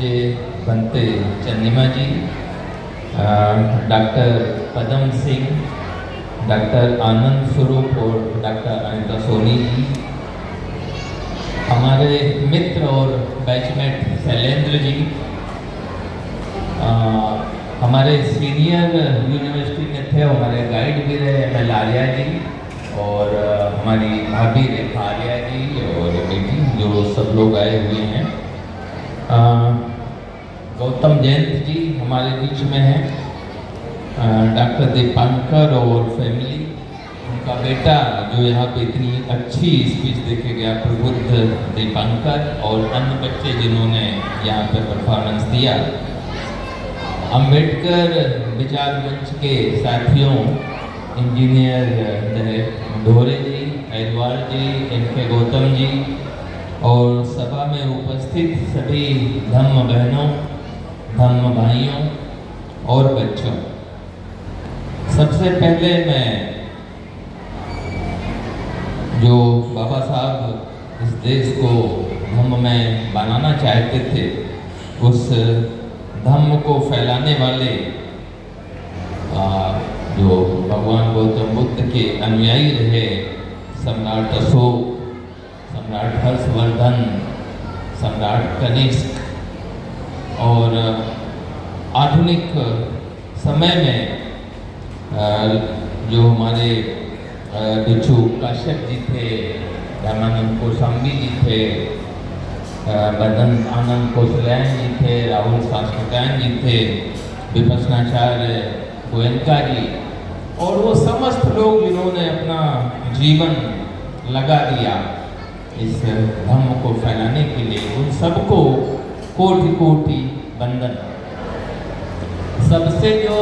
पूज्य बनते चंद्रिमा जी, doctor Padam Singh, doctor आनंद स्वरूप और डॉक्टर अनिता सोनी जी, हमारे मित्र और बैचमेट शैलेंद्र जी, हमारे सीनियर यूनिवर्सिटी में थे, हमारे गाइड भी रहे एम.एल. आर्या जी, और हमारी भाभी रेखा आर्या जी और बेटी, जो सब लोग आए हुए हैं। गौतम जयंत जी हमारे बीच में हैं, डॉक्टर दीपांकर और फैमिली, उनका बेटा जो यहाँ पे इतनी अच्छी स्पीच देके गया, प्रबुद्ध दीपांकर, और अन्य बच्चे जिन्होंने यहाँ पे परफॉर्मेंस दिया। अंबेडकर विचार मंच के साथियों, इंजीनियर ढोरे जी, अहरवाल जी, एम.के. गौतम जी, और सभा में उपस्थित सभी धम्म बहनों, धम्म भाइयों और बच्चों, सबसे पहले मैं जो बाबा साहब इस देश को धम्म में बनाना चाहते थे, उस धम्म को फैलाने वाले जो भगवान गौतम बुद्ध के अनुयायी रहे, सम्राट अशोक, सम्राट हर्षवर्धन, सम्राट कनिष्क, और आधुनिक समय में जो हमारे भिक्षु काश्यप जी थे, रामानंद कोशाम्बी जी थे, बदन आनंद कौशल्यायन जी थे, राहुल शास्त्रकायन जी थे, विपस्सनाचार्य गोयनका जी, और वो समस्त लोग जिन्होंने अपना जीवन लगा दिया इस धम्म को फैलाने के लिए, उन सबको कोटि कोटि वंदन। सबसे जो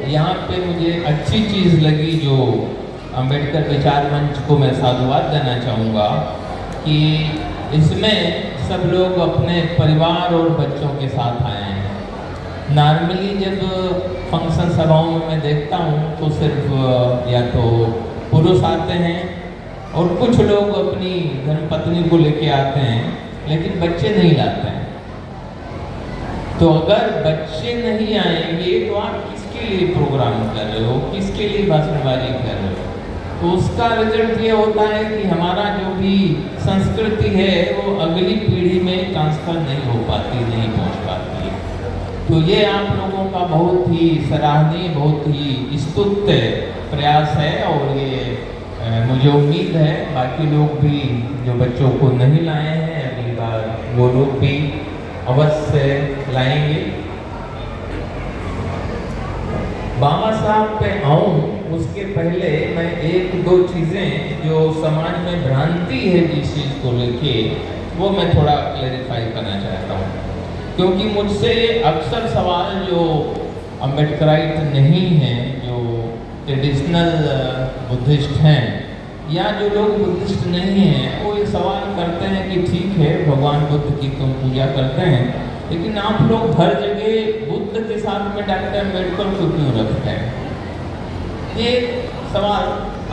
यहाँ पे मुझे अच्छी चीज़ लगी, जो अंबेडकर विचार मंच को मैं साधुवाद देना चाहूँगा कि इसमें सब लोग अपने परिवार और बच्चों के साथ आए हैं। नॉर्मली जब फंक्शन सभाओं में मैं देखता हूँ तो सिर्फ या तो पुरुष आते हैं और कुछ लोग अपनी धर्मपत्नी को लेके आते हैं, लेकिन बच्चे नहीं लाते हैं। तो अगर बच्चे नहीं आएंगे तो आप किसके लिए प्रोग्राम कर रहे हो, किसके लिए भाषणबाजी कर रहे हो? तो उसका रिजल्ट ये होता है कि हमारा जो भी संस्कृति है वो अगली पीढ़ी में ट्रांसफर नहीं हो पाती, नहीं पहुंच पाती है। तो ये आप लोगों का बहुत ही सराहनीय, बहुत ही स्तुत्य प्रयास है, और ये मुझे उम्मीद है बाकी लोग भी जो बच्चों को नहीं लाए हैं अगली बार वो लोग भी अवश्य लाएंगे। बाबा साहब पे आऊँ उसके पहले मैं एक दो चीज़ें जो समाज में भ्रांति है जिस चीज़ को लेके, वो मैं थोड़ा क्लैरिफाई करना चाहता हूँ, क्योंकि मुझसे अक्सर सवाल जो अम्बेडकराइट नहीं हैं, जो ट्रेडिशनल बुद्धिस्ट हैं, या जो लोग बुद्धिस्ट नहीं हैं, वो ये सवाल करते हैं कि ठीक है भगवान बुद्ध की तुम पूजा करते हैं, लेकिन आप लोग हर जगह बुद्ध के साथ में डॉक्टर अम्बेडकर को क्यों रखते हैं? ये सवाल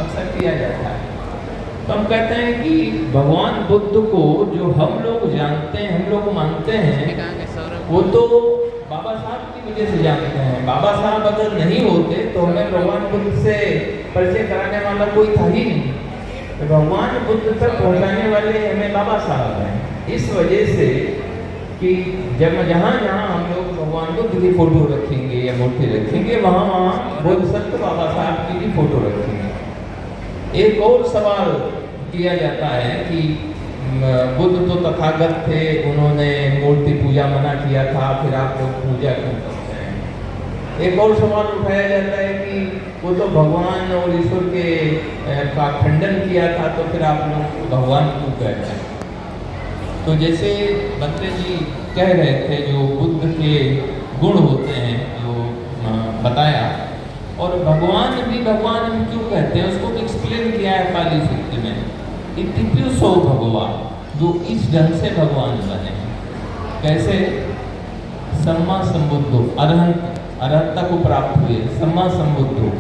अक्सर किया जाता है। तो हम कहते हैं कि भगवान बुद्ध को जो हम लोग जानते हैं, हम लोग मानते हैं, वो तो बाबा साहब की वजह से जानते हैं। बाबा साहब अगर नहीं होते तो हमें भगवान बुद्ध से परिचय कराने वाला कोई था ही नहीं। तो भगवान बुद्ध तक पहुंचाने वाले हमें बाबा साहब हैं। इस वजह से कि जब जहाँ जहाँ हम लोग भगवान बुद्ध की फोटो रखेंगे या मूर्ति रखेंगे, वहाँ वहाँ बोधिसत्व बाबा साहब की भी फोटो रखेंगे। एक और सवाल किया जाता है कि बुद्ध तो तथागत थे, उन्होंने मूर्ति पूजा मना किया था, फिर आप लोग पूजा क्यों करते हैं? एक और सवाल उठाया जाता है कि वो तो भगवान और ईश्वर के का खंडन किया था, तो फिर आप लोग भगवान क्यों कहते हैं? तो जैसे बंते जी कह रहे थे, जो बुद्ध के गुण होते हैं जो बताया, और भगवान भी भगवान हम क्यों कहते हैं उसको एक्सप्लेन किया है पाली सूक्त में। इतिप्युसो भगवान, जो इस ढंग से भगवान बने। कैसे? सम्मा संबुद्धो, अरहंता को प्राप्त हुए, सम्मा संबुद्धो,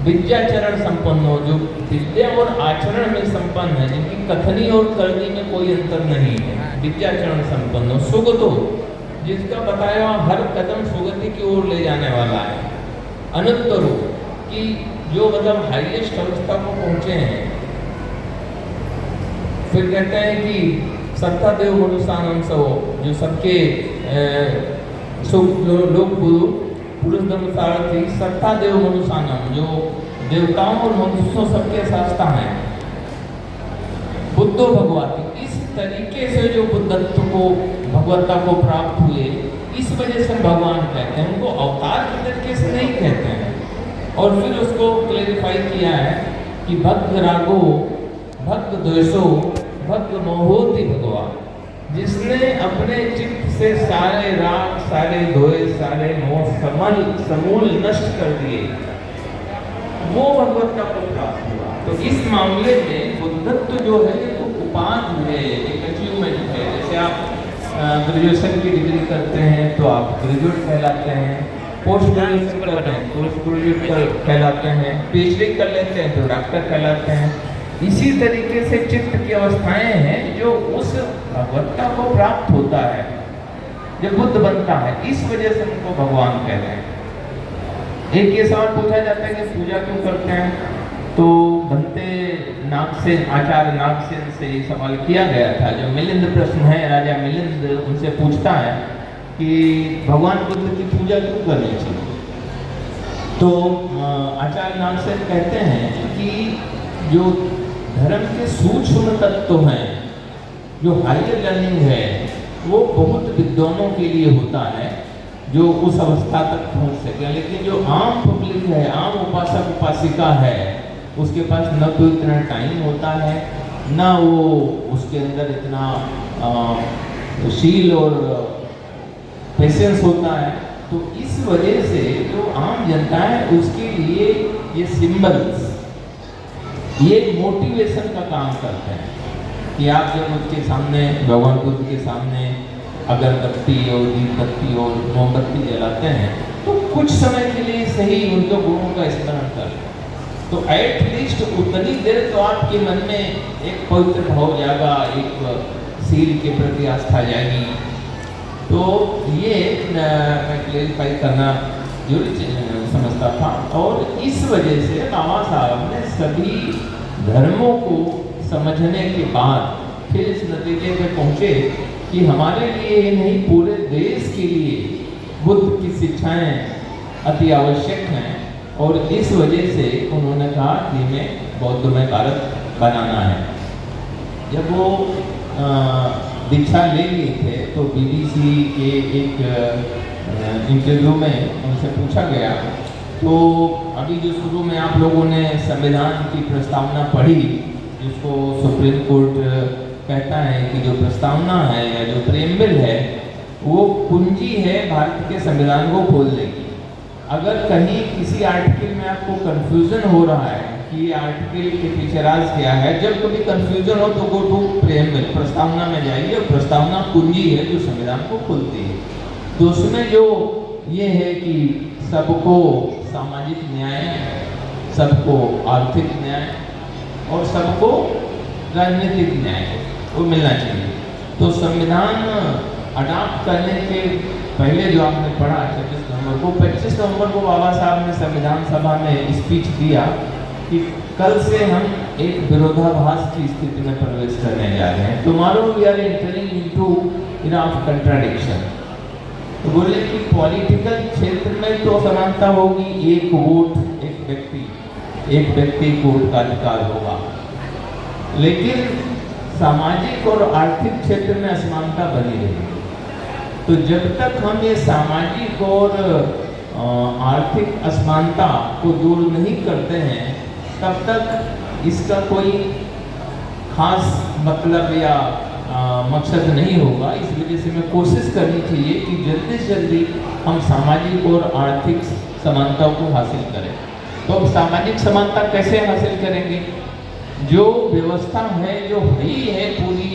विद्याचरण संपन्न हो, जो विद्या और आचरण में संपन्न है, जिनकी कथनी और करनी में कोई अंतर नहीं है, विद्याचरण संपन्न हो, सुगतो, जिसका बताया हुआ हर कदम सुगति की ओर ले जाने वाला है। अनंत रूप कि जो मतलब हाईएस्ट अवस्था को पहुंचे हैं। फिर कहते हैं कि सत्ता देव मनुष्यानंद सो, जो सबके लोग गुरु पुरुष धर्म सारथी सत्ता देव मनुष्यानंद, जो देवताओं और मनुष्यों सबके शास्ता हैं। बुद्धो भगवती, इस तरीके से जो बुद्धत्व को भगवत्ता को प्राप्त हुए, इस वजह से भगवान कहते हैं, उनको अवतार के तरीके से नहीं कहते हैं। और फिर उसको क्लेरिफाई किया है कि भक्त रागो भक्त द्वेषो भक्त मोहोति भगवान, जिसने अपने चित्त से सारे राग सारे द्वेष सारे मोह समूल नष्ट कर दिए, वो भगवत्ता को प्राप्त हुआ। तो इस मामले में बुद्धत्व जो है वो उपाधि है, एक अचीवमेंट है। जैसे आप ग्रेजुएशन की डिग्री करते हैं तो आप ग्रेजुएट कहलाते हैं, पोस्ट ग्रेजुएशन करते हैं पोस्ट ग्रेजुएट कहलाते हैं, पीएचडी कर लेते हैं तो डॉक्टर कहलाते हैं। इसी तरीके से चित्त की अवस्थाएं हैं जो उस भगवत्ता को प्राप्त होता है जब बुद्ध बनता है, इस वजह से उनको भगवान कहते हैं। एक ये सवाल पूछा जाता है कि पूजा क्यों करते हैं, तो बनते नागसेन आचार्य नागसेन से ये सवाल किया गया था। जो मिलिंद प्रश्न है, राजा मिलिंद उनसे पूछता है कि भगवान बुद्ध की पूजा क्यों करनी चाहिए, तो आचार्य नागसेन कहते हैं कि जो धर्म के सूक्ष्म तत्व हैं, जो हायर लर्निंग है, वो बहुत विद्वानों के लिए होता है जो उस अवस्था तक पहुंच सके। लेकिन जो आम पब्लिक है, आम उपासक उपासिका है, उसके पास न तो इतना टाइम होता है, ना वो उसके अंदर इतना शील और पेशेंस होता है। तो इस वजह से जो आम जनता है उसके लिए ये सिंबल्स, ये मोटिवेशन का काम करते हैं कि आप जब उसके सामने भगवान बुद्ध के सामने अगरबत्ती और दीपबत्ती और मोमबत्ती जलाते हैं तो कुछ समय के लिए सही उनके गुणों का स्मरण करें, तो एट लीस्ट उतनी देर तो आपके मन में एक पवित्र भाव जाएगा, एक शील के प्रति आस्था जाएगी। तो ये मैं क्लेरिफाई करना जरूरी समझता था। और इस वजह से बाबा साहब ने सभी धर्मों को समझने के बाद फिर इस नतीजे पे पहुंचे कि हमारे लिए ही नहीं पूरे देश के लिए बुद्ध की शिक्षाएं अति आवश्यक हैं। और इस वजह से उन्होंने कहा कि हमें बौद्ध में भारत बनाना है। जब वो दीक्षा ले लिए थे तो बीबीसी के एक इंटरव्यू में उनसे पूछा गया, तो अभी जो शुरू में आप लोगों ने संविधान की प्रस्तावना पढ़ी, जिसको सुप्रीम कोर्ट कहता है कि जो प्रस्तावना है या जो प्रेमबिल है वो कुंजी है भारत के संविधान को खोल देगी। अगर कहीं किसी आर्टिकल में आपको कंफ्यूजन हो रहा है कि ये आर्टिकल के पीछे राज क्या है, जब कभी कंफ्यूजन हो तो गो टू प्रेमबिल, प्रस्तावना में जाइए और प्रस्तावना कुंजी है जो संविधान को खोलती है। तो उसमें जो ये है कि सबको सामाजिक न्याय, सबको आर्थिक न्याय और सबको राजनीतिक न्याय वो मिलना चाहिए। तो संविधान अडॉप्ट करने के पहले जो आपने पढ़ा 26 नवंबर को, 25 नवंबर को बाबा साहब ने संविधान सभा में स्पीच दिया कि कल से हम एक विरोधाभास की स्थिति में प्रवेश करने जा रहे हैं। Tomorrow we are entering into era of contradiction. तो बोले कि पॉलिटिकल क्षेत्र में तो समानता होगी, एक वोट एक व्यक्ति को वोट का अधिकार होगा, लेकिन सामाजिक और आर्थिक क्षेत्र में असमानता बनी रहेगी। तो जब तक हम ये सामाजिक और आर्थिक असमानता को दूर नहीं करते हैं तब तक इसका कोई खास मतलब या मकसद नहीं होगा। इस वजह से हमें कोशिश करनी चाहिए कि जल्दी से जल्दी हम सामाजिक और आर्थिक समानता को हासिल करें। तो अब सामाजिक समानता कैसे हासिल करेंगे? जो व्यवस्था है जो ही है पूरी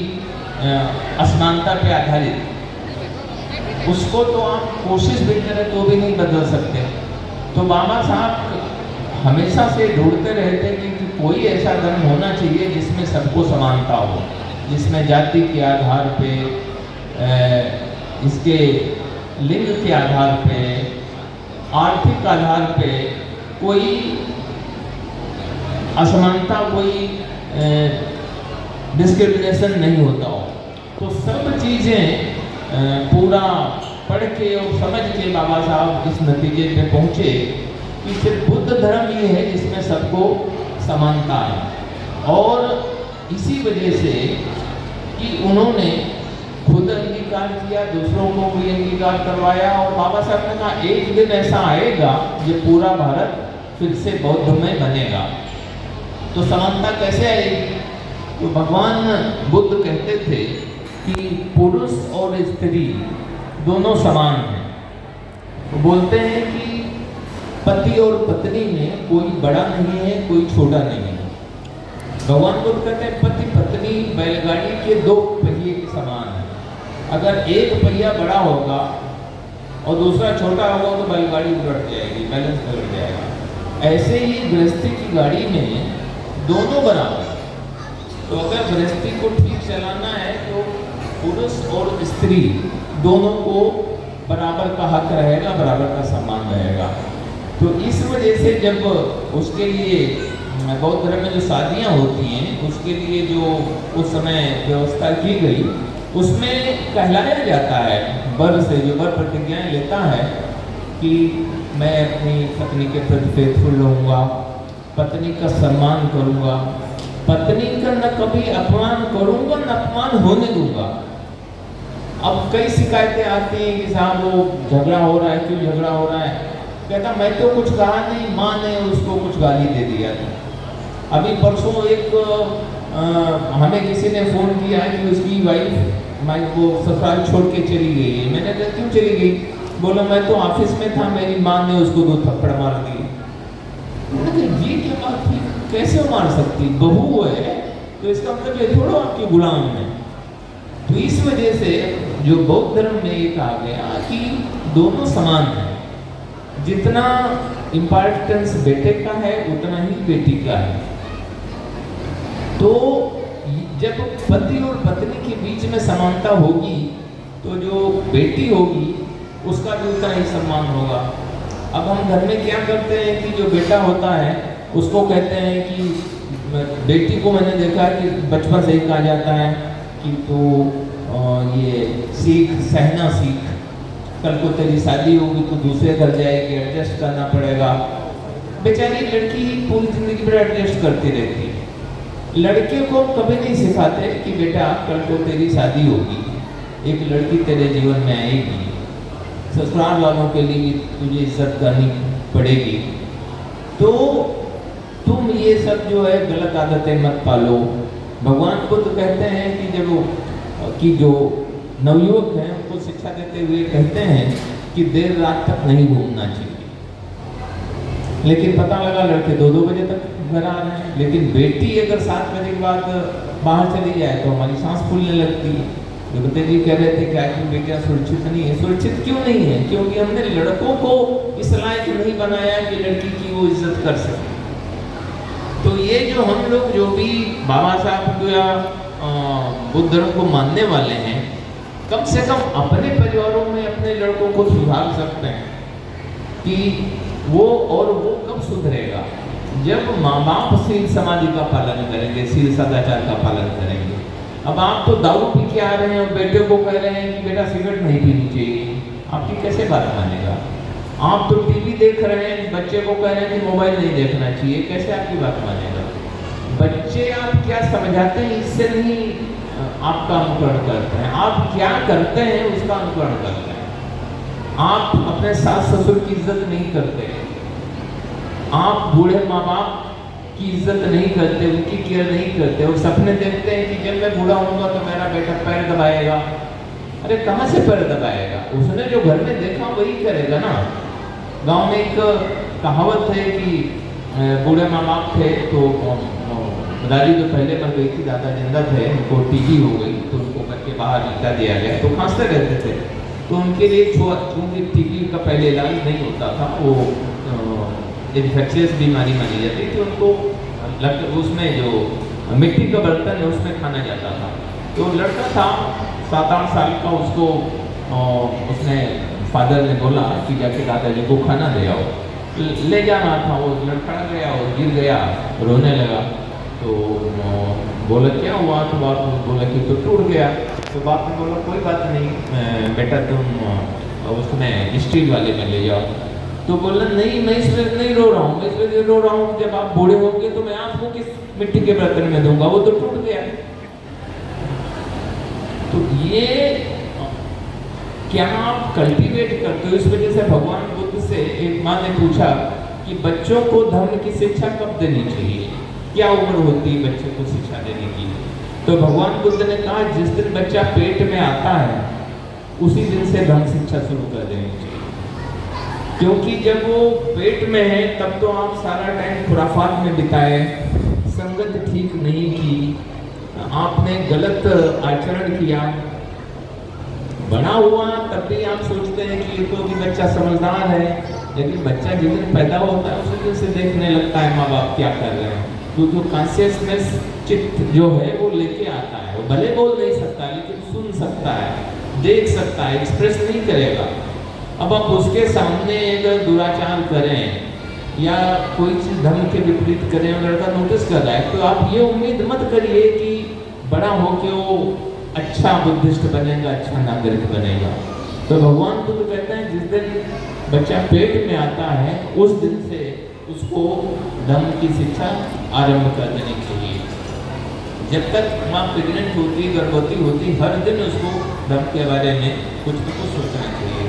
असमानता पे आधारित, उसको तो आप कोशिश भी करें तो भी नहीं बदल सकते। तो बाबा साहब हमेशा से ढूंढते रहते कि कोई ऐसा धर्म होना चाहिए जिसमें सबको समानता हो, जिसमें जाति के आधार पे इसके लिंग के आधार पे, आर्थिक आधार पे कोई असमानता, कोई डिस्क्रिमिनेशन नहीं होता हो। तो सब चीज़ें पूरा पढ़ के और समझ के बाबा साहब इस नतीजे पे पहुँचे कि सिर्फ बुद्ध धर्म ये है जिसमें सबको समानता है। और इसी वजह से कि उन्होंने खुद अंगीकार किया, दूसरों को भी अंगीकार करवाया, और बाबा साहब ने कहा एक दिन ऐसा आएगा ये पूरा भारत फिर से बौद्धमय बनेगा। तो समानता कैसे आएगी? तो भगवान बुद्ध कहते थे कि पुरुष और स्त्री दोनों समान हैं। तो बोलते हैं कि पति और पत्नी में कोई बड़ा नहीं है, कोई छोटा नहीं है। भगवान बुद्ध कहते हैं पति पत्नी बैलगाड़ी के दो पहिए के समान है। अगर एक पहिया बड़ा होगा और दूसरा छोटा होगा तो बैलगाड़ी उलट जाएगी, बैलेंस बिगड़ जाएगा। ऐसे ही गृहस्थी की गाड़ी में दोनों बराबर। तो अगर गृहस्थी को ठीक चलाना है तो पुरुष और स्त्री दोनों को बराबर का हक रहेगा, बराबर का सम्मान रहेगा। तो इस वजह से जब उसके लिए बौद्ध धर्म में जो शादियाँ होती हैं उसके लिए जो उस समय व्यवस्था की गई, उसमें कहलाया जाता है वर से, जो वर प्रतिज्ञाएं लेता है कि मैं अपनी पत्नी के प्रति फेथफुल रहूँगा, पत्नी का सम्मान करूँगा, पत्नी का न कभी अपमान करूँगा न अपमान होने दूंगा। अब कई शिकायतें आती हैं कि साहब वो झगड़ा हो रहा है, क्यों झगड़ा हो रहा है? कहता मैं तो कुछ कहा नहीं, माँ ने उसको कुछ गाली दे दिया था। अभी परसों एक हमें किसी ने फ़ोन किया कि उसकी वाइफ वो ससुराल छोड़ के चली गई है। मैंने कहा क्यों चली गई? बोला मैं तो ऑफिस में था, मेरी माँ ने उसको 2 थप्पड़ मार दिए। ये क्या बात थी? कैसे मार सकती? बहू है तो इसका मतलब ये थोड़ा आपके गुलाम है। तो इस वजह से जो बौद्ध धर्म में ये कहा गया कि दोनों समान हैं, जितना इम्पोर्टेंस बेटे का है उतना ही बेटी का है। तो जब पति और पत्नी के बीच में समानता होगी तो जो बेटी होगी उसका भी उतना ही सम्मान होगा। अब हम घर में क्या करते हैं कि जो बेटा होता है उसको कहते हैं कि बेटी को मैंने देखा कि बचपन से ही कहा जाता है कि तो ये सीख, सहना सीख, कल को तेरी शादी होगी तो दूसरे घर जाएगी, एडजस्ट करना पड़ेगा। बेचारी लड़की पूरी जिंदगी भर एडजस्ट करती रहती है। लड़के को कभी नहीं सिखाते कि बेटा कल को तेरी शादी होगी, एक लड़की तेरे जीवन में आएगी, ससुराल वालों के लिए तुझे इज्जत करनी पड़ेगी। तो तुम ये सब जो है गलत आदतें मत पालो। भगवान बुद्ध कहते हैं कि जब कि जो नवयुवक हैं उनको शिक्षा देते हुए कहते हैं कि देर रात तक नहीं घूमना चाहिए। लेकिन पता लगा लड़के 2-2 बजे तक घर आ रहे हैं। लेकिन बेटी अगर 7 बजे के बाद बाहर चली जाए तो हमारी सांस फूलने लगती है। गुरुदेव जी कह रहे थे कि आखिर बेटियां सुरक्षित नहीं है। सुरक्षित क्यों नहीं है? क्योंकि हमने लड़कों को इस लायक नहीं बनाया कि लड़की की वो इज्जत कर सके। तो ये जो हम लोग जो भी बाबा साहब को या बुद्ध धर्म को मानने वाले हैं, कम से कम अपने परिवारों में अपने लड़कों को सुधार सकते हैं कि वो कब सुधरेगा? जब माँ बाप शील समाधि का पालन करेंगे, शील सदाचार का पालन करेंगे। अब आप तो दारू पी के आ रहे हैं और बेटे को कह रहे हैं कि बेटा सिगरेट नहीं पीनी चाहिए, आपकी कैसे बात मानेगा? आप तो टीवी देख रहे हैं, बच्चे को कह रहे हैं कि मोबाइल नहीं देखना चाहिए, कैसे आपकी बात मानेगा? बच्चे आप क्या समझाते हैं इससे नहीं आपका अनुकरण करते हैं, आप क्या करते हैं उसका अनुकरण करते हैं। आप अपने सास ससुर की इज्जत नहीं करते, आप बूढ़े माँ बाप की इज्जत नहीं करते, उनकी केयर नहीं करते और सपने देखते हैं कि जब मैं बूढ़ा होऊंगा तो मेरा बेटा पैर दबाएगा। अरे कहाँ से पैर दबाएगा? उसने जो घर में देखा वही करेगा ना। गांव में एक कहावत है कि बूढ़े माँ बाप थे तो दादी तो पहले मर गई थी, दादा जिंदा थे, उनको टीबी हो गई तो उनको करके बाहर निकाल दिया गया, तो खांसते रहते थे। तो उनके लिए चूँकि टीबी का पहले इलाज नहीं होता था, वो इन्फेक्शियस बीमारी मानी जाती थी, उनको उसमें जो मिट्टी का बर्तन है उसमें खाना जाता था। तो लड़का था 7-8 साल का, उसको उसने फादर ने बोला कि जाके दादाजी को खाना दे आओ। ले जाना था, वो लड़खड़ा गया और गिर गया, रोने लगा। तो बोला क्या हुआ? तो बाप ने बोला कि तो टूट गया। तो बाप ने बोला कोई बात नहीं बेटा, तुम उसमें स्टील वाले में ले जाओ। तो बोला नहीं, मैं इसमें नहीं रो रहा हूँ, मैं इसलिए रो रहा हूँ जब आप बूढ़े होंगे तो मैं आपको किस मिट्टी के बर्तन में दूंगा, वो तो टूट गया। तो ये क्या आप कल्टीवेट करते हो? इस वजह से भगवान बुद्ध से एक माँ ने पूछा कि बच्चों को धर्म की शिक्षा कब देनी चाहिए, क्या उम्र होती है बच्चों को शिक्षा देने की? तो भगवान बुद्ध ने कहा जिस दिन बच्चा पेट में आता है उसी दिन से धर्म शिक्षा शुरू कर देनी चाहिए। क्योंकि जब वो पेट में है तब तो आप सारा टाइम खुराफात में बिताए, संगत ठीक नहीं की, आपने गलत आचरण किया। बड़ा हुआ तब भी आप सोचते हैं कि ये तो अभी बच्चा समझदार है, लेकिन बच्चा जिस दिन पैदा होता है उसी दिन से देखने लगता है माँ बाप क्या कर रहे हैं, क्योंकि कॉन्शियसनेस चित्त जो है वो लेके आता है। वो भले बोल नहीं सकता लेकिन सुन सकता है, देख सकता है, एक्सप्रेस नहीं करेगा। अब आप उसके सामने अगर दुराचार करें या कोई चीज़ धर्म के विपरीत करें और लड़का नोटिस कर रहा है, तो आप ये उम्मीद मत करिए कि बड़ा होके वो अच्छा बुद्धिस्ट बनेगा, अच्छा नागरिक बनेगा। तो भगवान बुद्ध कहते हैं जिस दिन बच्चा पेट में आता है उस दिन से उसको धर्म की शिक्षा आरंभ कर देनी चाहिए। जब तक माँ प्रेग्नेंट होती, गर्भवती होती, हर दिन उसको धर्म के बारे में कुछ न कुछ सोचना चाहिए।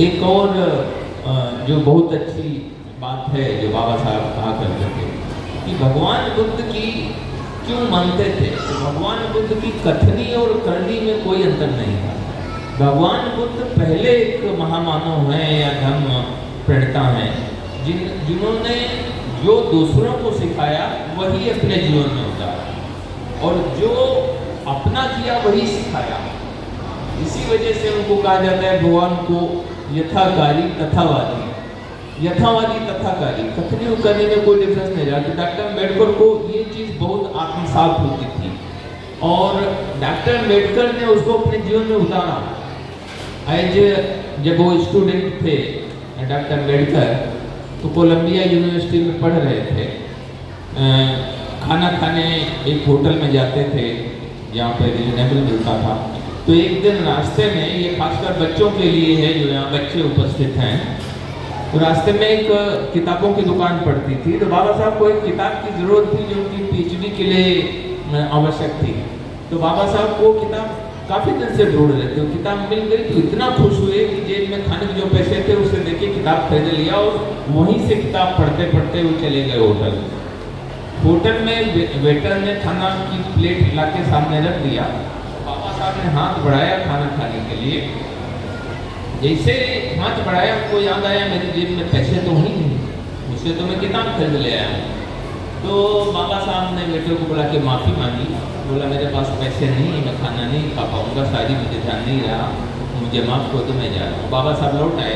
एक और जो बहुत अच्छी बात है जो बाबा साहब कहा करते थे कि भगवान बुद्ध की क्यों मानते थे, तो भगवान बुद्ध की कथनी और करनी में कोई अंतर नहीं था। भगवान बुद्ध पहले एक महामानव हैं या धर्म प्रणेता हैं जिन्होंने जो दूसरों को सिखाया वही अपने जीवन में उतारा और जो अपना किया वही सिखाया। इसी वजह से उनको कहा जाता है भगवान को यथाकारी तथावादी। यथावादी तथाकारी, कथनी और करनी में कोई डिफरेंस नहीं रहा। तो डॉक्टर अम्बेडकर को ये चीज़ बहुत आत्मसात होती थी और डॉक्टर अम्बेडकर ने उसको अपने जीवन में उतारा। एज जब वो स्टूडेंट थे डॉक्टर अम्बेडकर तो कोलंबिया यूनिवर्सिटी में पढ़ रहे थे, खाना खाने एक होटल में जाते थे जहाँ पे रिजनेबल मिलता था। तो एक दिन रास्ते में, ये खासकर बच्चों के लिए है जो यहाँ बच्चे उपस्थित हैं, तो रास्ते में एक किताबों की दुकान पड़ती थी। तो बाबा साहब को एक किताब की ज़रूरत थी जो उनकी पीएचडी के लिए आवश्यक थी। तो बाबा साहब को किताब काफ़ी दिन से ढूंढ रहे थे, तो किताब मिल गई तो इतना खुश हुए कि जेब में खाने के जो पैसे थे उससे देके किताब खरीद लिया और वहीं से किताब पढ़ते पढ़ते वो चले गए होटल। होटल में वेटर ने खाना की प्लेट ला के सामने रख दिया। बाबा साहब ने हाथ बढ़ाया खाना खाने के लिए। जैसे हाथ बढ़ाया उनको याद आया मेरी जेब में पैसे तो ही नहीं, उससे तो मैं किताब खरीद ले आया। तो बाबा साहब ने बेटे को बोला कि माफ़ी मांगी, बोला मेरे पास पैसे नहीं, मैं खाना नहीं खा पाऊँगा, शादी मुझे ध्यान नहीं रहा, मुझे माफ़ कर दो, मैं जा रहा हूँ। बाबा साहब लौट आए,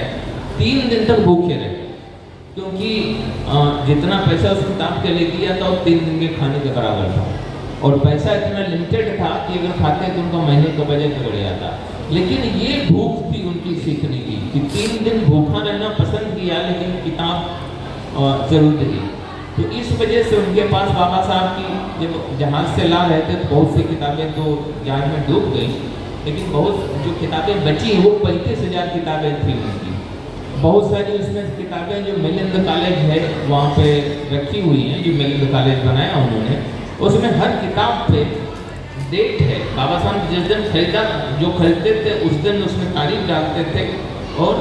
3 दिन तक भूखे रहे क्योंकि जितना पैसा उस किताब के लिए दिया था वो 3 दिन के खाने के बराबर था और पैसा इतना लिमिटेड था कि अगर खाते तो उनका महीने का बजट बिगड़ जाता। लेकिन ये भूख थी उनकी सीखने की कि 3 दिन भूखा रहना पसंद किया लेकिन किताब जरूर रही। तो इस वजह से उनके पास बाबा साहब की जब जहाज़ से ला रहे थे तो बहुत सी किताबें तो जहाज में डूब गई, लेकिन बहुत जो किताबें बची वो 35,000 किताबें थी उनकी। बहुत सारी उसमें किताबें जो मिलिंद कॉलेज है वहाँ पे रखी हुई हैं, जो मिलिंद कॉलेज बनाया उन्होंने, उसमें हर किताब पे डेट है। बाबा साहब जिस दिन खरीदा, जो खरीदते थे उस दिन उसमें तारीख डालते थे और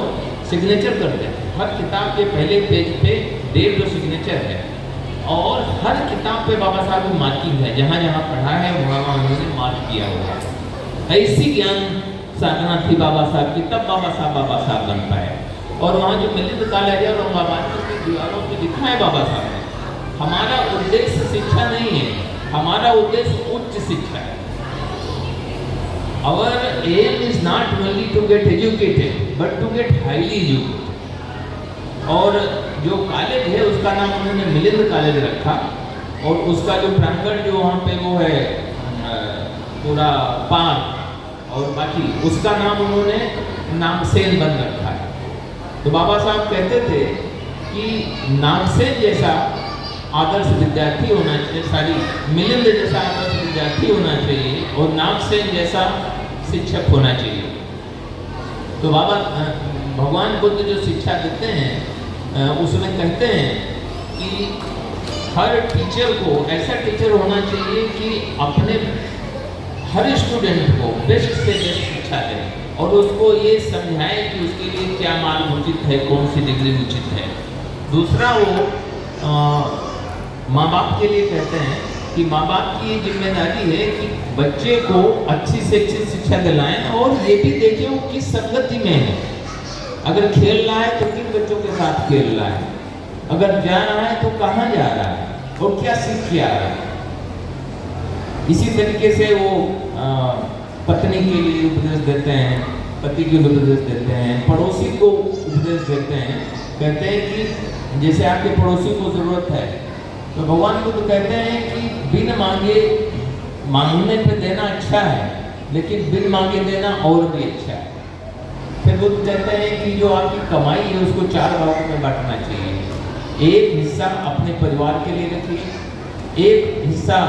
सिग्नेचर करते थे। हर किताब के पहले पेज पे डेट और सिग्नेचर है और हर किताब पे बाबा साहब की मार्किंग है, जहाँ जहाँ पढ़ा है वहाँ उन्होंने मार्क किया हुआ है। ऐसी ज्ञान साधना थी बाबा साहब की, तब बाबा साहब बन पाए। और वहाँ जो मिलिंद कॉलेज है और औरंगाबाद की दीवारों पर लिखा है बाबा साहब ने, हमारा उद्देश्य शिक्षा नहीं है, हमारा उद्देश्य उच्च शिक्षा है। Our aim is not only to get educated, but to get highly educated। और जो कॉलेज है उसका नाम उन्होंने मिलिंद कॉलेज रखा और उसका जो प्रांगण जो वहाँ पे वो है पूरा पार्क और बाकी उसका नाम उन्होंने नामसेन बन रखा है। तो बाबा साहब कहते थे कि नामसेन जैसा आदर्श विद्यार्थी होना चाहिए, मिलिंद जैसा आदर्श विद्यार्थी होना चाहिए और नामसेन जैसा शिक्षक होना चाहिए। तो बाबा भगवान बुद्ध जो शिक्षा देते हैं उसमें कहते हैं कि हर टीचर को ऐसा टीचर होना चाहिए कि अपने हर स्टूडेंट को बेस्ट से बेस्ट शिक्षा दे और उसको ये समझाए कि उसके लिए क्या मार्ग उचित है, कौन सी डिग्री उचित है। दूसरा वो माँ बाप के लिए कहते हैं कि माँ बाप की ये जिम्मेदारी है कि बच्चे को अच्छी से अच्छी शिक्षा दिलाएं और ये भी देखें वो किस संगति में है। अगर खेल रहा है तो किन बच्चों के साथ खेल रहा है, अगर जा रहा है तो कहाँ जा रहा है और क्या सीख के आ रहा है। इसी तरीके से वो पत्नी के लिए उपदेश देते हैं, पति को उपदेश देते हैं, पड़ोसी को उपदेश देते हैं। कहते हैं कि जैसे आपके पड़ोसी को ज़रूरत है तो भगवान बुद्ध कहते हैं कि बिन मांगे मांगने पे देना अच्छा है, लेकिन बिन मांगे देना और भी अच्छा है। फिर बुद्ध कहते हैं कि जो आपकी कमाई है उसको 4 भागों में बांटना चाहिए। एक हिस्सा अपने परिवार के लिए रखिए, एक हिस्सा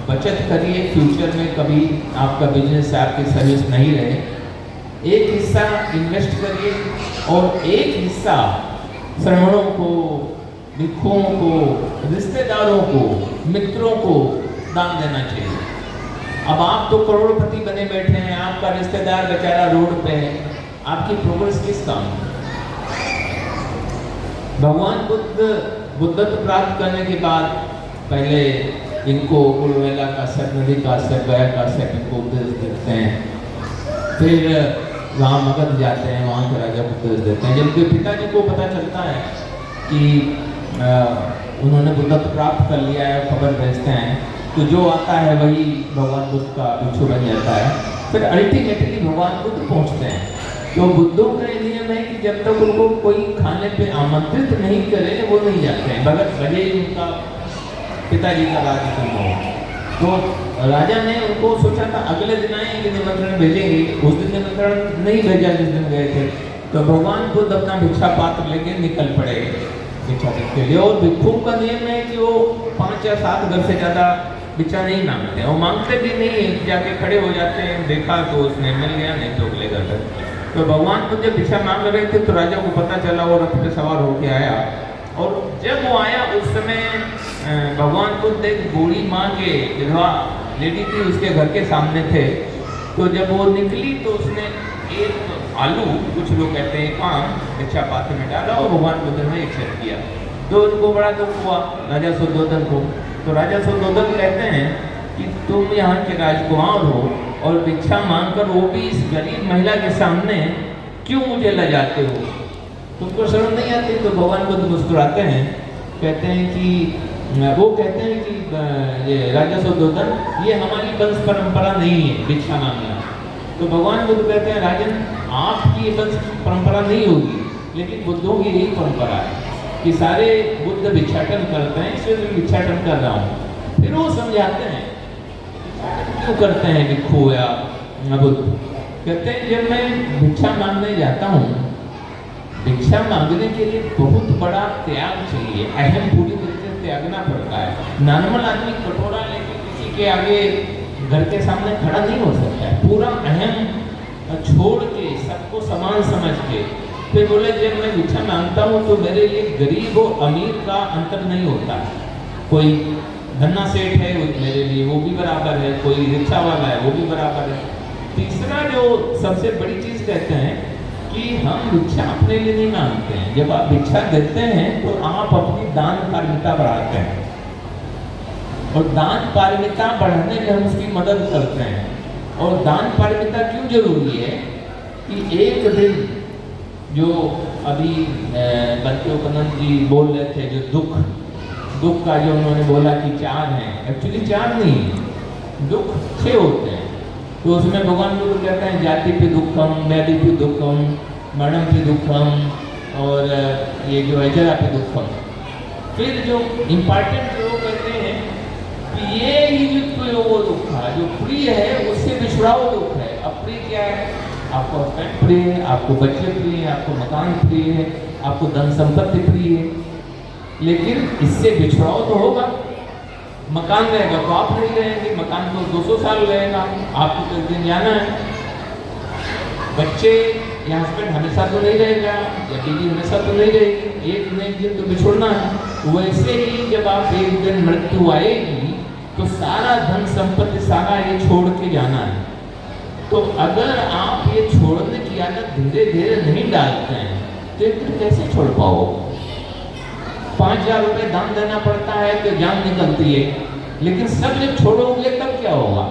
बचत करिए, फ्यूचर में कभी आपका बिजनेस आपकी सर्विस नहीं रहे, एक हिस्सा इन्वेस्ट करिए और एक हिस्सा श्रमणों को, भिक्षुओं को, रिश्तेदारों को, मित्रों को दान देना चाहिए। अब आप तो करोड़पति बने बैठे हैं, आपका रिश्तेदार बेचारा रोड पे है, आपकी प्रोग्रेस किस काम है। भगवान बुद्धत्व प्राप्त करने के बाद पहले इनको कुलवेला का सेट, नदी का सेट, गया का सेट इनको उपदेश देते हैं। फिर वहाँ मगध जाते हैं, वहाँ के राजा को उपदेश देते हैं। जब उनके पिताजी को पता चलता है कि उन्होंने बुद्धत्व प्राप्त कर लिया है, खबर भेजते हैं, तो जो आता है वही भगवान बुद्ध का भिक्षु बन जाता है। फिर अल्टीमेटली भगवान बुद्ध पहुँचते हैं। तो बुद्धों का नियम है कि जब तक उनको कोई खाने पे आमंत्रित नहीं करे वो नहीं जाते हैं, भले ही उनका पिताजी का राज्य करना हो। तो राजा ने उनको सोचा था अगले दिन आएंगे निमंत्रण भेजेंगे, उस दिन निमंत्रण नहीं भेजा जिस दिन गए थे। तो भगवान खुद अपना भिक्षा पात्र लेके निकल पड़े भिक्षा के लिए। और भिक्षु का नियम है कि वो 5 या 7 घर से ज़्यादा भिक्षा नहीं मांगते हैं, वो मांगते भी नहीं है, जाके खड़े हो जाते हैं, देखा तो उसने मिल गया, नहीं तो अगले घर तक। तो भगवान खुद जब भिक्षा मांग रहे थे तो राजा को पता चला, वो रथ पे सवार होके आया। और जब वो आया उस समय भगवान खुद एक बूढ़ी माँ के विधवा लेडी थी, उसके घर के सामने थे। तो जब वो निकली तो उसने एक आलू, कुछ लोग कहते हैं पान, भिक्षा पात्र में डाला और भगवान बुद्ध ने एक्सेप्ट किया। तो उनको बड़ा दुख हुआ राजा शुद्धोधन को। तो राजा शुद्धोधन कहते हैं कि तुम यहाँ के राजकुमार हो और भिक्षा मांगकर वो भी इस गरीब महिला के सामने क्यों मुझे लजाते हो, तुमको शर्म नहीं आती। तो भगवान बुद्ध मुस्कुराते हैं, कहते हैं कि वो कहते हैं कि ये राजा शुद्धोधन, ये हमारी वंश परंपरा नहीं है भिक्षा मांगना। तो भगवान बुद्ध कहते हैं राजन, आपकी वंश परंपरा नहीं होगी, लेकिन बुद्धों की यही परंपरा है कि सारे बुद्ध भिक्षाटन करते हैं, इसलिए मैं भिक्षाटन कर रहा हूँ। फिर वो समझाते हैं क्यों करते हैं भिक्षु या बुद्ध। कहते हैं जब मैं भिक्षा मांगने जाता हूँ, भिक्षा मांगने के लिए बहुत बड़ा त्याग चाहिए, अहम पूरी तरीके से त्यागना पड़ता है। नॉर्मल आदमी कटोरा लेके किसी के आगे घर के सामने खड़ा नहीं हो सकता है, पूरा अहम छोड़ के सबको समान समझ के। फिर बोले जब मैं भिक्षा मांगता हूँ तो मेरे लिए गरीब और अमीर का अंतर नहीं होता। कोई धन्ना सेठ है मेरे लिए वो भी बराबर है, कोई रिक्शा वाला है वो भी बराबर है। तीसरा जो सबसे बड़ी चीज़ कहते हैं कि हम भिक्षा अपने लिए नहीं मांगते हैं, जब आप भिक्षा देते हैं तो आप अपनी दान पारमिता बढ़ाते हैं, और दान पारमिता बढ़ाने में हम उसकी मदद करते हैं। और दान पारमिता क्यों जरूरी है कि एक दिन जो अभी बंत्योपनंत जी बोल रहे थे, जो दुख का जो उन्होंने बोला कि 4 हैं, एक्चुअली 4 नहीं, दुख 6 होते हैं। तो उसमें भगवान बुद्ध कहते हैं जाति पे दुखम, व्याधि पे दुखम, मरण पे दुखम, और ये जो है जरा पे दुखम। फिर जो इम्पॉर्टेंट लोग कहते हैं कि ये ही जो वो दुख है, जो प्रिय है उससे बिछड़ा हुआ दुख है। आपको हस्बैंड प्रिय है, आपको बच्चे प्रिय है, आपको मकान प्रिय है, आपको धन संपत्ति प्रिय है, लेकिन इससे बिछड़ाव तो होगा। मकान रहेगा तो आप नहीं रहेंगे, मकान तो 200 साल रहेगा, आपको तो एक दिन जाना है। बच्चे या हस्बैंड हमेशा तो नहीं रहेगा, या बीवी हमेशा तो नहीं रहेगी, एक न एक दिन तो बिछुड़ना है। वैसे ही जब आप एक दिन मृत्यु आएगी तो सारा धन संपत्ति सारा ये छोड़ के जाना है। तो अगर आप ये छोड़ने की आदत धीरे धीरे नहीं डालते हैं तो एक दिन कैसे छोड़ पाओगे? 5000 रुपये दान देना पड़ता है तो जान निकलती है, लेकिन सब जब छोड़ोगे तब क्या होगा?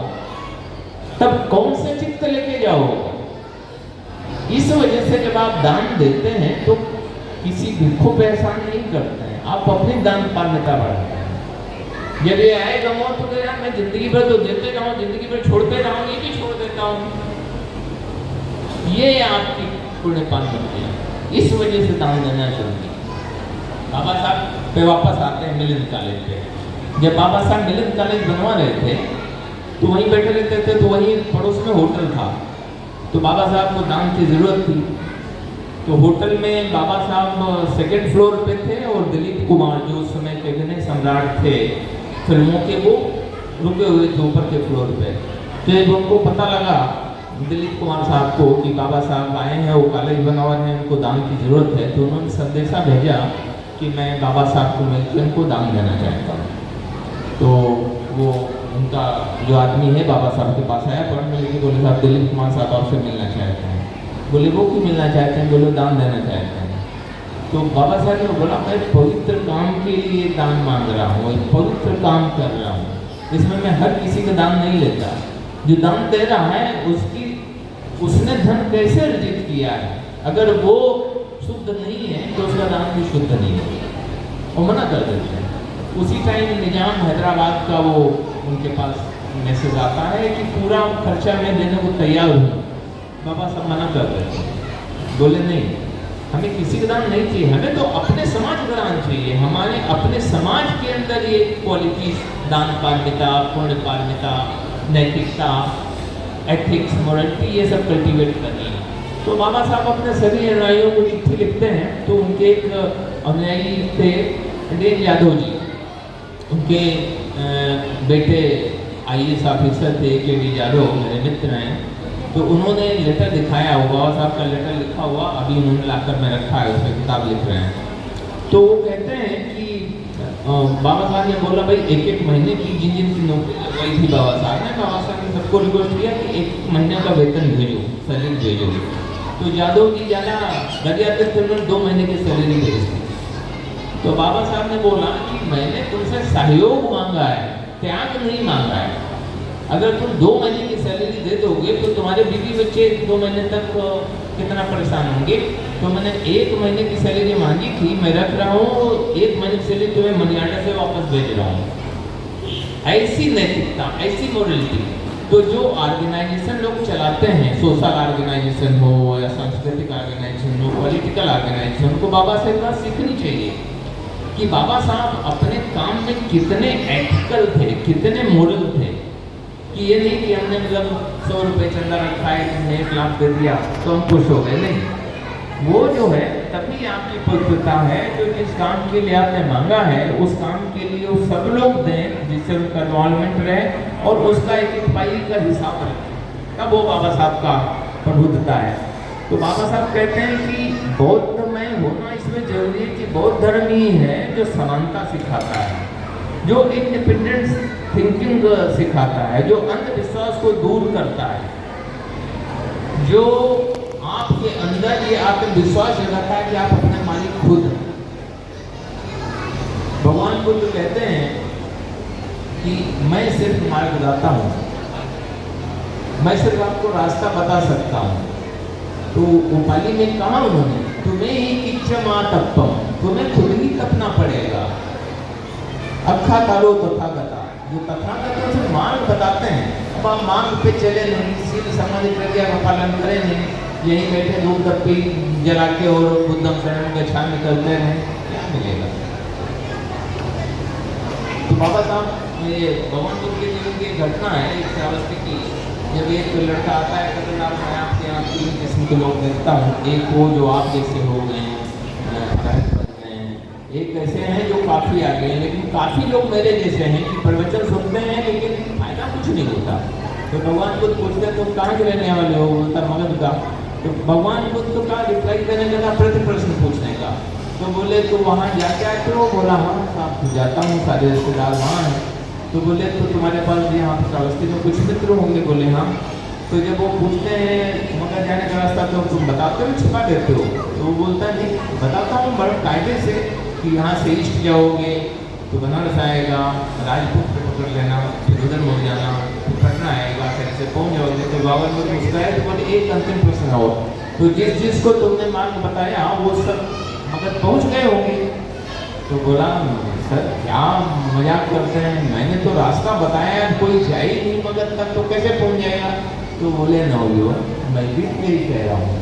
तब कौन से चित्त लेके जाओगे? इस वजह से जब आप दान देते हैं तो किसी भिक्खु पे एहसान नहीं करते हैं, आप अपनी दान पात्रता बढ़ाते हैं। जब ये आएगा मौत तो यार मैं जिंदगी भर तो देते जाऊँ, जिंदगी भर छोड़ते जाऊँ, ये भी छोड़ देता हूँ, ये आपकी पुण्य पात्रता है। इस वजह से दान देना चाहिए। बाबा साहब पे वापस आते हैं मिलन कॉलेज पे। जब बाबा साहब मिलन कॉलेज बनवा रहे थे तो वहीं बैठे रहते थे, तो वहीं पड़ोस में होटल था, तो बाबा साहब को दान की ज़रूरत थी। तो होटल में बाबा साहब सेकंड फ्लोर पे थे और दिलीप कुमार जो उस समय के अभिनय सम्राट थे फिल्मों के, वो रुके हुए थे ऊपर के फ्लोर पे। तो जब उनको पता लगा दिलीप कुमार साहब को कि बाबा साहब आए हैं, वो कॉलेज बना हुआ है, उनको दान की ज़रूरत है, तो उन्होंने संदेशा भेजा कि मैं बाबा साहब को मिलकर उनको दान देना चाहता हूँ। तो वो उनका जो आदमी है बाबा साहब के पास आया, पढ़ने लगे, बोले साहब दिलीप कुमार साहब आपसे मिलना चाहते हैं। बोले वो क्यों मिलना चाहते हैं? बोले दान देना चाहते हैं। तो बाबा साहब ने बोला मैं पवित्र काम के लिए दान मांग रहा हूँ, एक पवित्र काम कर रहा हूँ, इसमें मैं हर किसी का दान नहीं लेता। जो दान दे रहा है उसने धन कैसे अर्जित किया है, अगर वो शुद्ध नहीं है तो उसका दान भी शुद्ध नहीं है, वो मना कर देते हैं। उसी टाइम निजाम हैदराबाद का वो उनके पास मैसेज आता है कि पूरा खर्चा मैं देने को तैयार हूँ। बाबा साहब मना कर देते हैं, बोले नहीं, हमें किसी का दान नहीं चाहिए, हमें तो अपने समाज का दान चाहिए। हमारे अपने समाज के अंदर ये क्वालिटीज दान पारमिता, पुण्य पारमिता, नैतिकता, एथिक्स, मोरलिटी, ये सब कल्टीवेट करनी है। तो बाबा साहब अपने सभी अनुयायियों को चिट्ठी लिखते हैं। तो उनके एक अनुयायी थे डीएन यादव जी, उनके बेटे IAS ऑफिसर थे के.डी. यादव, मेरे मित्र हैं। तो उन्होंने लेटर दिखाया, वो बाबा साहब का लेटर लिखा हुआ अभी उन्होंने लाकर में रखा है, उसमें किताब लिख रहे हैं। तो वो कहते हैं कि बाबा साहब ने बोला भाई एक एक महीने की जिन जिन की नौकरी लगवाई थी बाबा साहब ने सबको रिक्वेस्ट किया कि एक महीने का वेतन भेजो, सैलरी भेजो। तो यादव जी ज़्यादा दरियाते थे, उन्होंने 2 महीने की सैलरी भेज दी। तो बाबा साहब ने बोला कि मैंने तुमसे सहयोग मांगा है, त्याग नहीं मांगा है। अगर तुम 2 महीने की सैलरी दे दोगे तो तुम्हारे बीवी बच्चे 2 महीने तक कितना परेशान होंगे। तो मैंने 1 महीने की सैलरी मांगी थी, मैं रख रहा हूँ, 1 महीने की सैलरी तुम्हें मनी ऑर्डर से वापस भेज रहा हूँ। ऐसी नैतिकता, ऐसी मोरलिटी तो जो ऑर्गेनाइजेशन लोग चलाते हैं, सोशल ऑर्गेनाइजेशन हो या सांस्कृतिक ऑर्गेनाइजेशन हो, पॉलिटिकल ऑर्गेनाइजेशन, उनको बाबा से बात सीखनी चाहिए कि बाबा साहब अपने काम में कितने एथिकल थे, कितने मोरल थे। कि ये नहीं कि हमने मतलब 100 रुपये चंदा रखा है, तुमने 1 लाख दे दिया तो हम खुश हो गए, नहीं। वो जो है तभी आपकी पवित्रता है, जो जिस काम के लिए आपने मांगा है उस काम के लिए वो सब लोग दें जिससे उनका इन्वॉल्वमेंट रहे और उसका एक पाई का हिसाब रखें, तब वो बाबा साहब का प्रबुद्धता है। तो बाबा साहब कहते हैं कि बौद्ध में होना इसमें जरूरी है कि बौद्ध धर्म ही है जो समानता सिखाता है, जो इंडिपेंडेंस थिंकिंग सिखाता है, जो अंधविश्वास को दूर करता है, जो आपके अंदर ये आत्मविश्वास जगाता है कि आप अपने मालिक खुद हैं। भगवान बुद्ध कहते हैं कि मैं सिर्फ मार्गदाता हूँ, मैं सिर्फ आपको रास्ता बता सकता हूँ। तो उपाली में कहा उन्होंने, तुम्हें ही किच्चमा तप्पम, तुम्हें खुद ही तपना पड़ेगा। अखा तारो तथागता, जो तथागत सिर्फ मार्ग बताते हैं, अब आप मार्ग पे चले नहीं, सीधे सामाजिक प्रक्रिया का पालन करें नहीं, यहीं बैठे धूप धप्पी जला के और बुद्धम शरण गच्छामि करते रहें, क्या मिलेगा। तो बाबा साहब ये भगवान बुद्ध के जीवन की घटना है, एक श्रावस्ती की। जब एक लड़का आता है, कहते हैं मैं आपके यहाँ 3 किस्म के लोग देखता हूँ। एक वो जो आप जैसे हो गए हैं, एक ऐसे हैं जो काफ़ी आगे हैं, लेकिन काफ़ी लोग मेरे जैसे हैं कि प्रवचन सुनते हैं लेकिन फायदा कुछ नहीं होता। तो भगवान बुद्ध पूछते हैं तुम कहाँ के रहने वाले हो, बोलता मगध का। तो भगवान बुद्ध का रिप्लाई देने लगा प्रति प्रश्न पूछने का। तो बोले तो वहाँ जाके आते हो, बोला हाँ साहब तो जाता हूँ, सारे रिश्तेदार वहाँ हैं। तो बोले तो तुम्हारे पास भी यहाँ पर अवस्थित में कुछ मित्र होंगे, बोले हाँ। तो जब वो पूछते हैं मगर जाने का रास्ता तो तुम बताते हो छिपा देते हो, तो वो बोलता है नहीं बताता हूँ बड़े कायदे से कि यहाँ से ईस्ट जाओगे तो बनारस आएगा, राजपूत पे पकड़ लेना, फिर उधर मुड़ जाना, फिर पटना आएगा, फिर से पहुँच जाओगे। तो बाबा को पूछता है तो बोले एक अंतिम प्रश्न हो, तो जिस जिसको तुमने मार्ग बताया वो सब मगर पहुँच गए होंगे। तो बोला सर क्या मजाक करते हैं, मैंने तो रास्ता बताया, कोई जाए ही नहीं मगर तक तो कैसे पहुँच जाएगा। तो बोले नौलियो मैं भी यही कह रहा हूँ,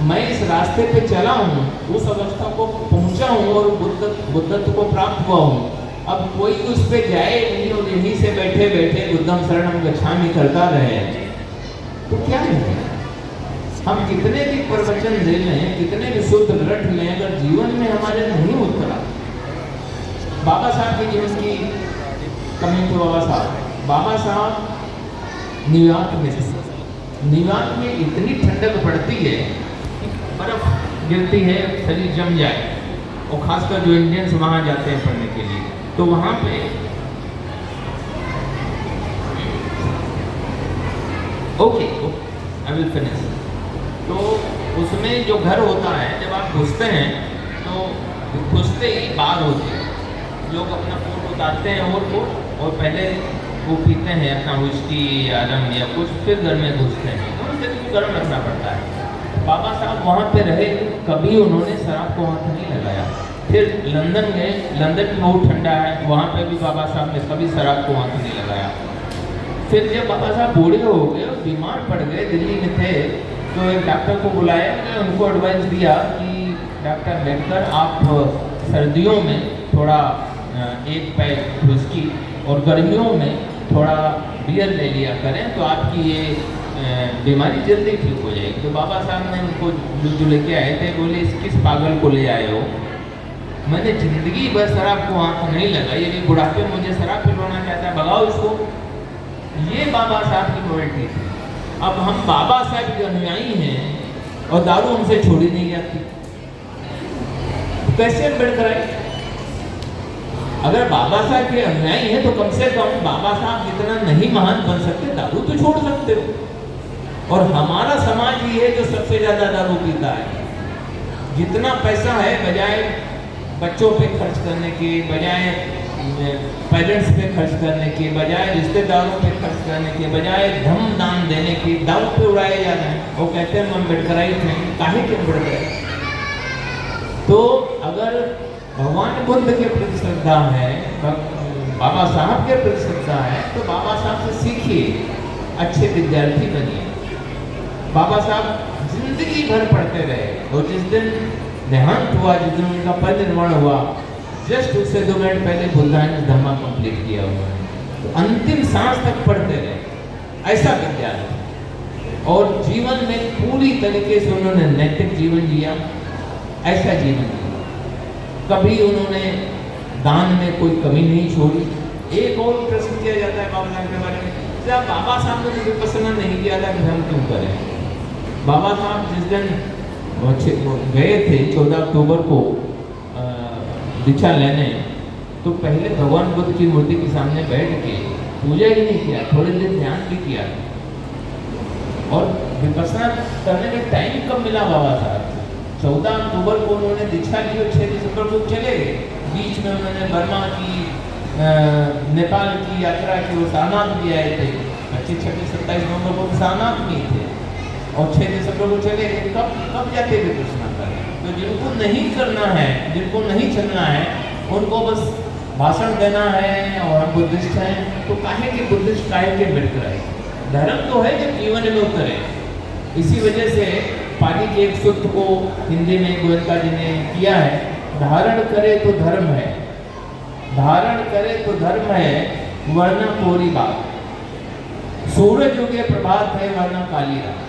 मैं इस रास्ते पे चला हूँ, उस अवस्था को पहुँचा हूँ और बुद्धत्व को प्राप्त हुआ हूँ। अब कोई उस पे जाए नहीं और यहीं से बैठे बैठे बुद्धम शरणम गच्छामि करता रहे तो क्या है। हम कितने भी प्रवचन दे लें, कितने भी सूत्र रट लें, अगर जीवन में हमारे नहीं उतरा। बाबा साहब के जीवन की कमी तो बाबा साहब न्यूयॉर्क में थे। न्यूयॉर्क में इतनी ठंडक पड़ती है कि बर्फ गिरती है, शरीर जम जाए, और खासकर जो इंडियंस वहाँ जाते हैं पढ़ने के लिए, तो वहाँ पे ओके आई विल फिनिश। तो उसमें जो घर होता है जब आप घुसते हैं तो घुसते ही बाहर होते हैं लोग अपना कोट उतारते हैं और पहले वो पीते हैं अपना विस्की या रम या कुछ, फिर घर में घुसते हैं। तो उनसे भी गर्म रखना पड़ता है। बाबा साहब वहाँ पे रहे, कभी उन्होंने शराब को हाथ नहीं लगाया। फिर लंदन गए, लंदन भी बहुत ठंडा है, वहाँ पे भी बाबा साहब ने कभी शराब को हाथ नहीं लगाया। फिर जब बाबा साहब बूढ़े हो गए और बीमार पड़ गए, दिल्ली में थे, तो एक डॉक्टर को बुलाया, उनको एडवाइस दिया कि डॉक्टर अम्बेडकर आप सर्दियों में थोड़ा एक पैक विस्की और गर्मियों में थोड़ा बियर ले लिया करें तो आपकी ये बीमारी जल्दी ठीक हो जाएगी। तो बाबा साहब ने उनको जो लेके आए थे बोले किस पागल को ले आए हो, मैंने जिंदगी भर शराब को आँख नहीं लगाई, यदि बुढ़ापे मुझे शराब पिलवाना चाहता है भगाओ इसको। ये बाबा साहब की मोबाइल थी। अब हम बाबा साहब के अनुयायी हैं और दारू हमसे छोड़ी नहीं जाती, तो कैसे अम्बेडकर आए। अगर बाबा साहब के अनुयायी हैं तो कम से कम बाबा साहब जितना नहीं महान बन सकते, दारू तो छोड़ सकते हो। और हमारा समाज ही है जो सबसे ज्यादा दारू पीता है। जितना पैसा है बजाय बच्चों पे खर्च करने के, बजाय पेरेंट्स पे खर्च करने के, बजाय रिश्तेदारों पे खर्च करने के, बजाय धम दान देने के, दारू पे उड़ाए जा रहे हैं। वो कहते हैं हम अम्बेडकराइट हैं, काहे के अम्बेडकर। तो अगर भगवान बुद्ध के प्रति श्रद्धा है, बाबा साहब के प्रति श्रद्धा है, तो बाबा साहब से सीखिए, अच्छे विद्यार्थी बनिए। बाबा साहब जिंदगी भर पढ़ते रहे और जिस दिन देहांत हुआ, जिस दिन उनका परिनिर्वाण हुआ, जस्ट उससे 2 मिनट पहले बुद्धायन धर्मा कंप्लीट किया उन्होंने। तो अंतिम सांस तक पढ़ते रहे, ऐसा विद्यार्थी। और जीवन में पूरी तरीके से उन्होंने नैतिक जीवन जिया, ऐसा जीवन जिया। कभी उन्होंने दान में कोई कमी नहीं छोड़ी। एक और प्रश्न किया जाता है बाबा साहब के बारे में, जब बाबा साहब ने विपश्यना नहीं किया था कि हम क्यों करें। बाबा साहब जिस दिन गए थे 14 अक्टूबर को दीक्षा लेने, तो पहले भगवान बुद्ध की मूर्ति के सामने बैठ के पूजा ही नहीं किया, थोड़ी देर ध्यान भी किया। और विपश्यना करने का टाइम कब मिला बाबा साहब को। 14 अक्टूबर को उन्होंने दीक्षा ली और 6 दिसंबर को चले गए। बीच में उन्होंने बर्मा की, नेपाल की यात्रा की, वो सारनाथ भी आए थे। 25, 26, 27 नवंबर को सारनाथ में थे और 6 दिसंबर को चले गए। कब जाते विपश्यना करने। तो जिनको नहीं करना है, जिनको नहीं चलना है, उनको बस भाषण देना है और हम बुद्धिस्ट हैं, तो काहे के बुद्धिस्ट काहे के अम्बेडकर आए। धर्म तो है जब जीवन में उतरे। इसी वजह से पाली के एक सूत्र को हिंदी में गोयनका जी ने किया है, धारण करे तो धर्म है, धारण करे तो धर्म है, वरना कोरी बात। सूरज उगे प्रभात है, वरना काली रात।